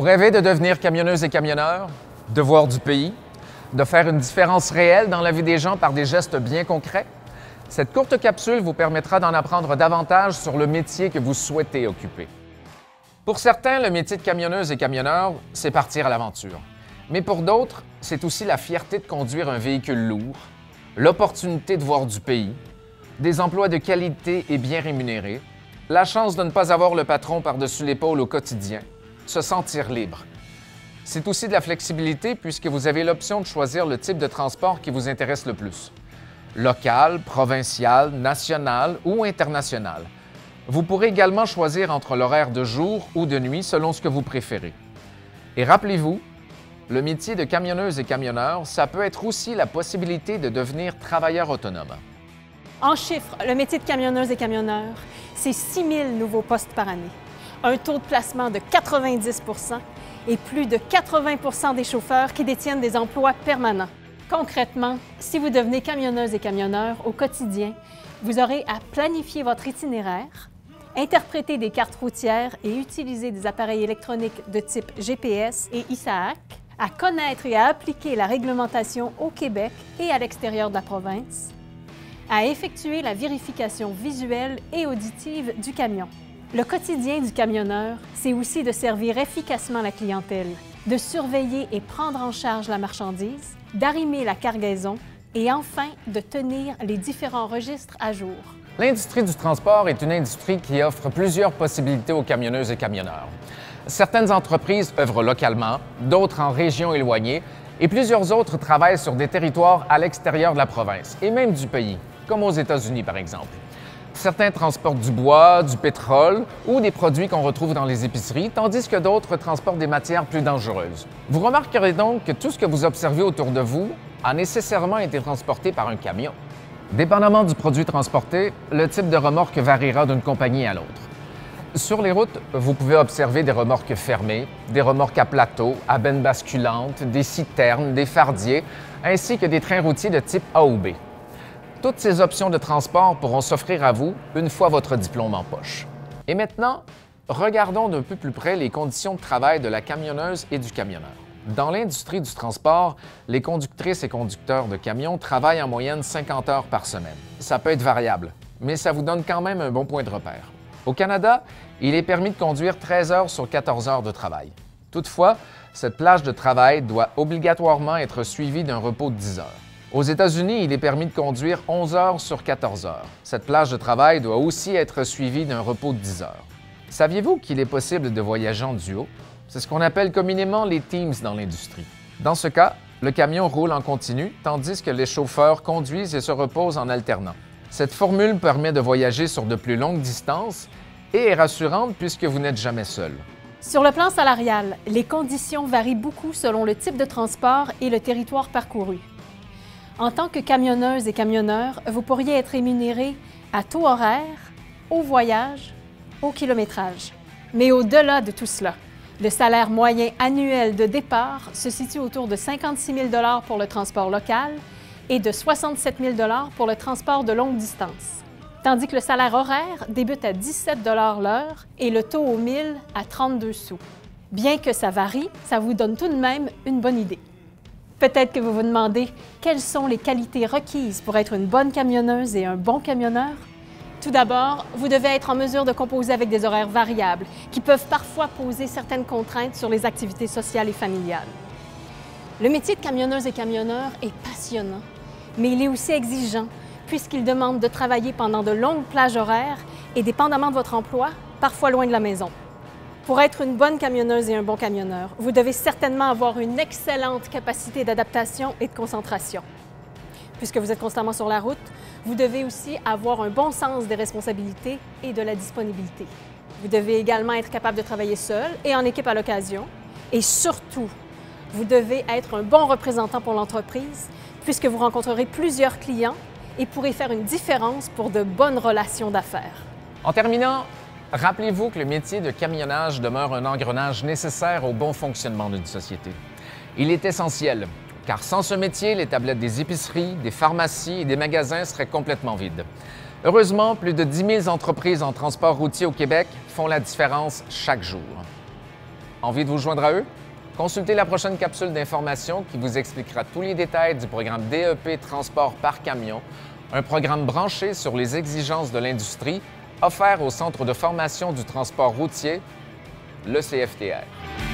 rêvez de devenir camionneuse et camionneur, de voir du pays, de faire une différence réelle dans la vie des gens par des gestes bien concrets? Cette courte capsule vous permettra d'en apprendre davantage sur le métier que vous souhaitez occuper. Pour certains, le métier de camionneuse et camionneur, c'est partir à l'aventure. Mais pour d'autres, c'est aussi la fierté de conduire un véhicule lourd, l'opportunité de voir du pays, des emplois de qualité et bien rémunérés, la chance de ne pas avoir le patron par-dessus l'épaule au quotidien, se sentir libre. C'est aussi de la flexibilité puisque vous avez l'option de choisir le type de transport qui vous intéresse le plus. Local, provincial, national ou international. Vous pourrez également choisir entre l'horaire de jour ou de nuit selon ce que vous préférez. Et rappelez-vous, le métier de camionneuse et camionneur, ça peut être aussi la possibilité de devenir travailleur autonome. En chiffres, le métier de camionneuse et camionneur, c'est 6 000 nouveaux postes par année, un taux de placement de 90 % et plus de 80 % des chauffeurs qui détiennent des emplois permanents. Concrètement, si vous devenez camionneuse et camionneur au quotidien, vous aurez à planifier votre itinéraire, interpréter des cartes routières et utiliser des appareils électroniques de type GPS et ISAAC, à connaître et à appliquer la réglementation au Québec et à l'extérieur de la province, à effectuer la vérification visuelle et auditive du camion. Le quotidien du camionneur, c'est aussi de servir efficacement la clientèle, de surveiller et prendre en charge la marchandise, d'arrimer la cargaison et enfin de tenir les différents registres à jour. L'industrie du transport est une industrie qui offre plusieurs possibilités aux camionneuses et camionneurs. Certaines entreprises œuvrent localement, d'autres en régions éloignées et plusieurs autres travaillent sur des territoires à l'extérieur de la province et même du pays, comme aux États-Unis par exemple. Certains transportent du bois, du pétrole ou des produits qu'on retrouve dans les épiceries, tandis que d'autres transportent des matières plus dangereuses. Vous remarquerez donc que tout ce que vous observez autour de vous a nécessairement été transporté par un camion. Dépendamment du produit transporté, le type de remorque variera d'une compagnie à l'autre. Sur les routes, vous pouvez observer des remorques fermées, des remorques à plateau, à benne basculante, des citernes, des fardiers, ainsi que des trains routiers de type A ou B. Toutes ces options de transport pourront s'offrir à vous une fois votre diplôme en poche. Et maintenant, regardons d'un peu plus près les conditions de travail de la camionneuse et du camionneur. Dans l'industrie du transport, les conductrices et conducteurs de camions travaillent en moyenne 50 heures par semaine. Ça peut être variable, mais ça vous donne quand même un bon point de repère. Au Canada, il est permis de conduire 13 heures sur 14 heures de travail. Toutefois, cette plage de travail doit obligatoirement être suivie d'un repos de 10 heures. Aux États-Unis, il est permis de conduire 11 heures sur 14 heures. Cette plage de travail doit aussi être suivie d'un repos de 10 heures. Saviez-vous qu'il est possible de voyager en duo? C'est ce qu'on appelle communément les teams dans l'industrie. Dans ce cas, le camion roule en continu, tandis que les chauffeurs conduisent et se reposent en alternant. Cette formule permet de voyager sur de plus longues distances et est rassurante puisque vous n'êtes jamais seul. Sur le plan salarial, les conditions varient beaucoup selon le type de transport et le territoire parcouru. En tant que camionneuse et camionneur, vous pourriez être rémunéré à taux horaire, au voyage, au kilométrage. Mais au-delà de tout cela, le salaire moyen annuel de départ se situe autour de 56 000 $ pour le transport local et de 67 000 $ pour le transport de longue distance, tandis que le salaire horaire débute à 17 $ l'heure et le taux au 1000 à 32 sous. Bien que ça varie, ça vous donne tout de même une bonne idée. Peut-être que vous vous demandez quelles sont les qualités requises pour être une bonne camionneuse et un bon camionneur? Tout d'abord, vous devez être en mesure de composer avec des horaires variables qui peuvent parfois poser certaines contraintes sur les activités sociales et familiales. Le métier de camionneuse et camionneur est passionnant, mais il est aussi exigeant puisqu'il demande de travailler pendant de longues plages horaires et, dépendamment de votre emploi, parfois loin de la maison. Pour être une bonne camionneuse et un bon camionneur, vous devez certainement avoir une excellente capacité d'adaptation et de concentration. Puisque vous êtes constamment sur la route, vous devez aussi avoir un bon sens des responsabilités et de la disponibilité. Vous devez également être capable de travailler seul et en équipe à l'occasion. Et surtout, vous devez être un bon représentant pour l'entreprise puisque vous rencontrerez plusieurs clients et pourrez faire une différence pour de bonnes relations d'affaires. En terminant, rappelez-vous que le métier de camionnage demeure un engrenage nécessaire au bon fonctionnement d'une société. Il est essentiel, car sans ce métier, les tablettes des épiceries, des pharmacies et des magasins seraient complètement vides. Heureusement, plus de 10 000 entreprises en transport routier au Québec font la différence chaque jour. Envie de vous joindre à eux? Consultez la prochaine capsule d'information qui vous expliquera tous les détails du programme DEP Transport par camion, un programme branché sur les exigences de l'industrie offert au Centre de formation du transport routier, le CFTR.